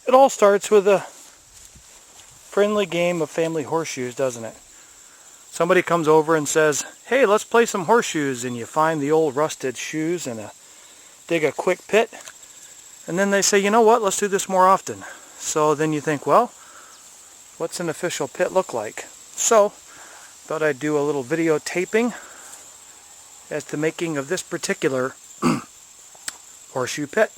It all starts with a friendly game of family horseshoes, doesn't it? Somebody comes over and says, hey, let's play some horseshoes, and you find the old rusted shoes and dig a quick pit, and then they say, you know what, let's do this more often. So then you think, well, what's an official pit look like? So thought I'd do a little videotaping as the making of this particular horseshoe pit.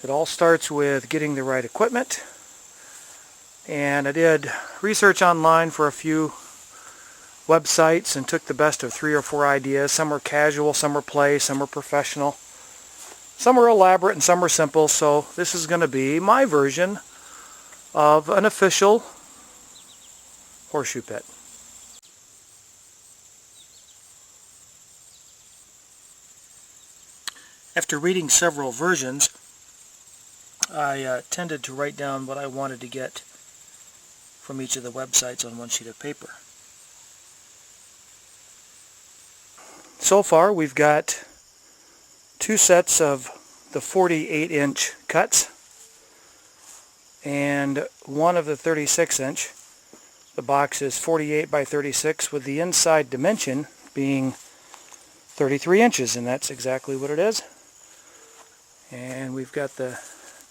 It all starts with getting the right equipment, and I did research online for a few websites and took the best of 3 or 4 ideas. Some were casual, some were play, some were professional, some were elaborate, and some were simple. So this is going to be my version of an official horseshoe pit. After reading several versions, I tended to write down what I wanted to get from each of the websites on one sheet of paper. So far we've got 2 sets of the 48-inch cuts and one of the 36-inch. The box is 48 by 36 with the inside dimension being 33 inches, and that's exactly what it is. And we've got the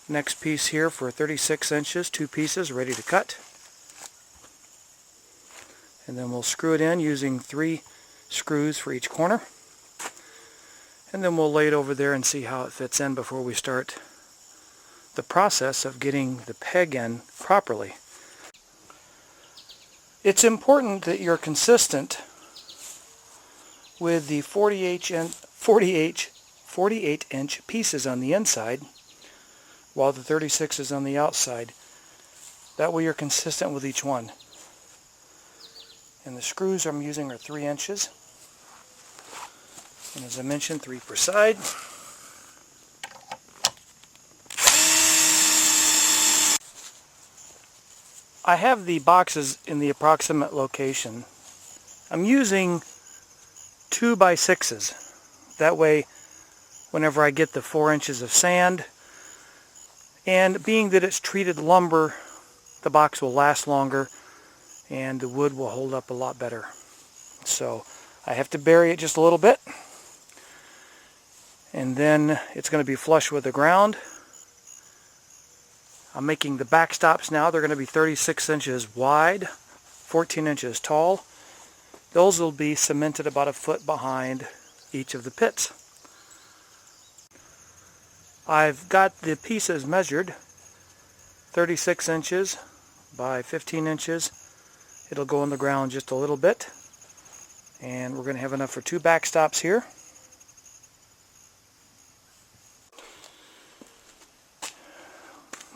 next piece here for 36 inches, 2 pieces ready to cut. And then we'll screw it in using 3 screws for each corner. And then we'll lay it over there and see how it fits in before we start the process of getting the peg in properly. It's important that you're consistent with the 48-inch pieces on the inside while the 36 is on the outside. That way you're consistent with each one. And the screws I'm using are 3 inches. And as I mentioned, 3 per side. I have the boxes in the approximate location. I'm using 2 by 6s. That way, whenever I get the 4 inches of sand, and being that it's treated lumber, the box will last longer and the wood will hold up a lot better. So I have to bury it just a little bit, and then it's going to be flush with the ground. I'm making the backstops now. They're going to be 36 inches wide, 14 inches tall. Those will be cemented about a foot behind each of the pits. I've got the pieces measured, 36 inches by 15 inches. It'll go in the ground just a little bit, and we're going to have enough for 2 backstops here.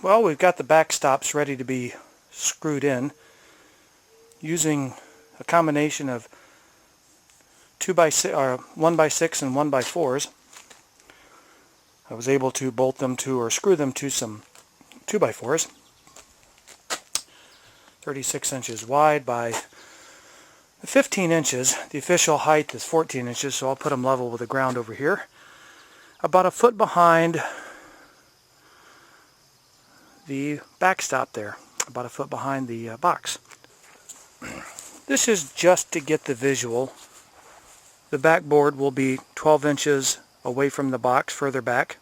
Well, we've got the backstops ready to be screwed in using a combination of 1 by 6 and 1 by 4s. I was able to bolt them to or screw them to some 2 by 4s. 36 inches wide by 15 inches. The official height is 14 inches, so I'll put them level with the ground over here. About a foot behind the backstop there. About a foot behind the box. This is just to get the visual. The backboard will be 12 inches away from the box, further back,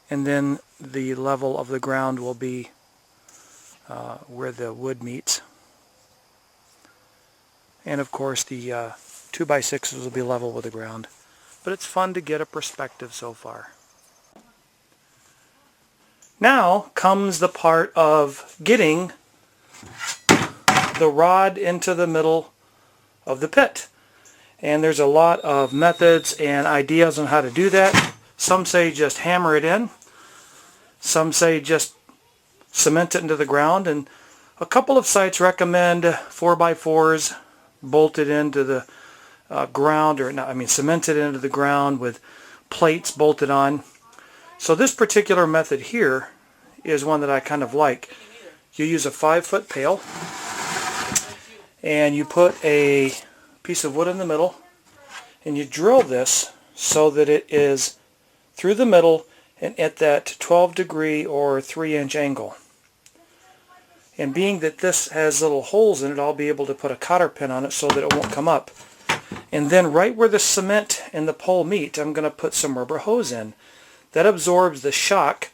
and then the level of the ground will be where the wood meets. And of course the 2 by 6s will be level with the ground. But it's fun to get a perspective so far. Now comes the part of getting the rod into the middle of the pit. And there's a lot of methods and ideas on how to do that. Some say just hammer it in. Some say just cement it into the ground. And a couple of sites recommend 4x4s bolted into the ground, or not, cemented into the ground with plates bolted on. So this particular method here is one that I kind of like. You use a 5-foot pail and you put a piece of wood in the middle and you drill this so that it is through the middle and at that 12-degree or 3-inch angle. And being that this has little holes in it, I'll be able to put a cotter pin on it so that it won't come up. And then right where the cement and the pole meet, I'm going to put some rubber hose in. That absorbs the shock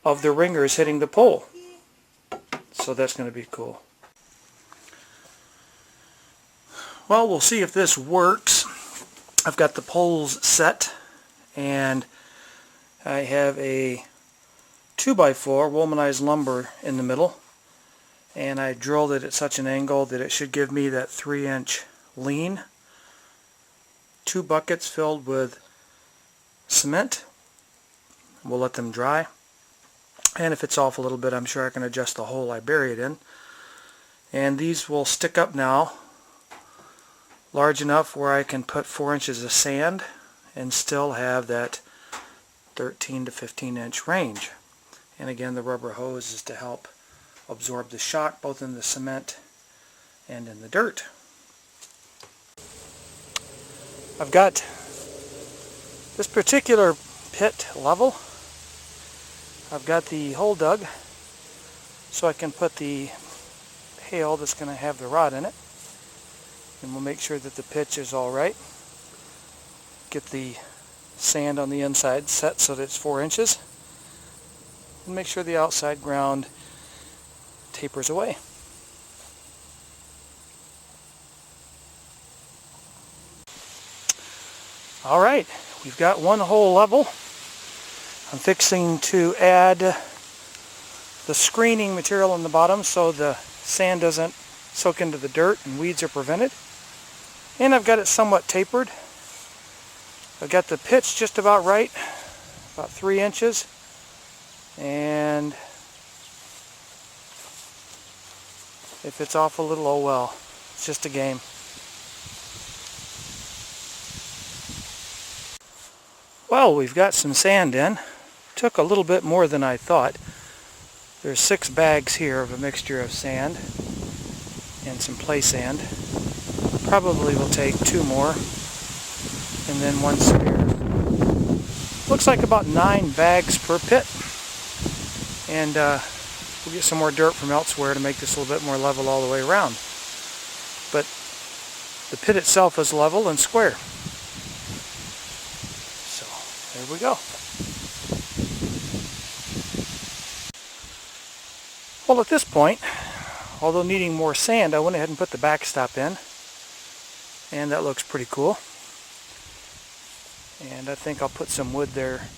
of the ringers hitting the pole. So that's going to be cool. Well, we'll see if this works. I've got the poles set, and I have a 2x4 womanized lumber in the middle, and I drilled it at such an angle that it should give me that 3-inch lean. 2 buckets filled with cement. We'll let them dry, and if it's off a little bit, I'm sure I can adjust the hole I bury it in. And these will stick up now large enough where I can put 4 inches of sand and still have that 13 to 15 inch range. And again, the rubber hose is to help absorb the shock both in the cement and in the dirt. I've got this particular pit level. I've got the hole dug so I can put the pail that's going to have the rod in it. And we'll make sure that the pitch is all right. Get the sand on the inside set so that it's 4 inches. And make sure the outside ground tapers away. All right, we've got one hole level. I'm fixing to add the screening material on the bottom so the sand doesn't soak into the dirt and weeds are prevented. And I've got it somewhat tapered. I've got the pitch just about right, about 3 inches. And if it's off a little, oh well, it's just a game. Well, we've got some sand in. Took a little bit more than I thought. There's 6 bags here of a mixture of sand and some play sand. Probably will take 2 more and then 1 spare. Looks like about 9 bags per pit. And we'll get some more dirt from elsewhere to make this a little bit more level all the way around. But the pit itself is level and square. So there we go. Well, at this point, although needing more sand, I went ahead and put the backstop in. And that looks pretty cool. And I think I'll put some wood there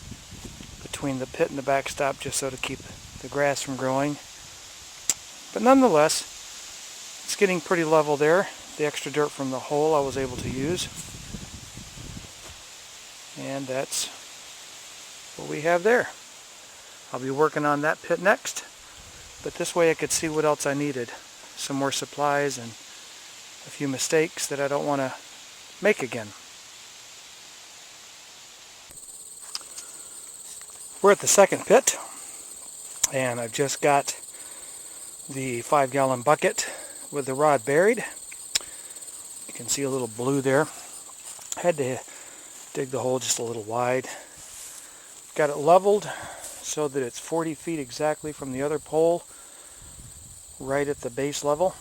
between the pit and the backstop just so to keep the grass from growing. But nonetheless, it's getting pretty level there. The extra dirt from the hole I was able to use. And that's what we have there. I'll be working on that pit next. But this way I could see what else I needed. Some more supplies and a few mistakes that I don't want to make again. We're at the second pit, and I've just got the 5-gallon bucket with the rod buried. You can see a little blue there. I had to dig the hole just a little wide. Got it leveled so that it's 40 feet exactly from the other pole, right at the base level,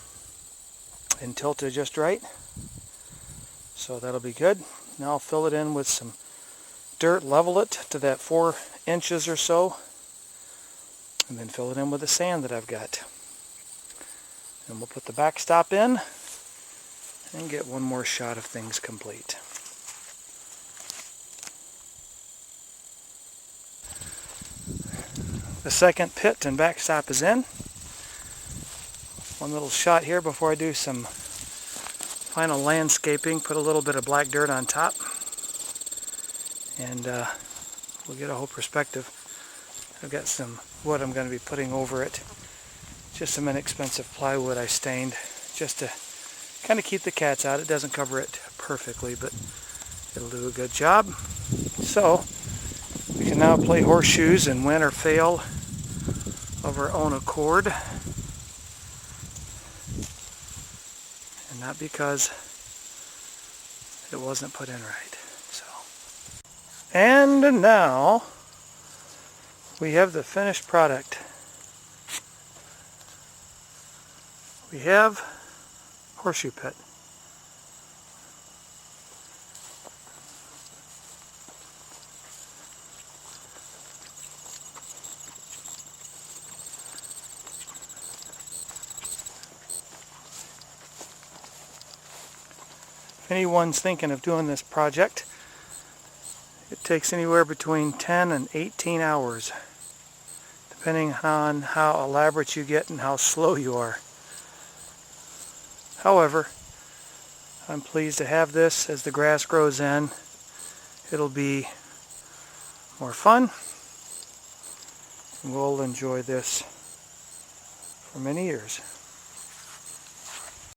and tilted just right. So that'll be good. Now I'll fill it in with some dirt, level it to that 4 inches or so, and then fill it in with the sand that I've got. And we'll put the backstop in and get one more shot of things complete. The second pit and backstop is in. One little shot here before I do some final landscaping. Put a little bit of black dirt on top, and we'll get a whole perspective. I've got some wood I'm going to be putting over it. Just some inexpensive plywood I stained just to kind of keep the cats out. It doesn't cover it perfectly, but it'll do a good job. So we can now play horseshoes and win or fail of our own accord, and not because it wasn't put in right. So, and now we have the finished product. We have horseshoe pit. If anyone's thinking of doing this project, it takes anywhere between 10 and 18 hours, depending on how elaborate you get and how slow you are. However, I'm pleased to have this. As the grass grows in, it'll be more fun, and we'll enjoy this for many years.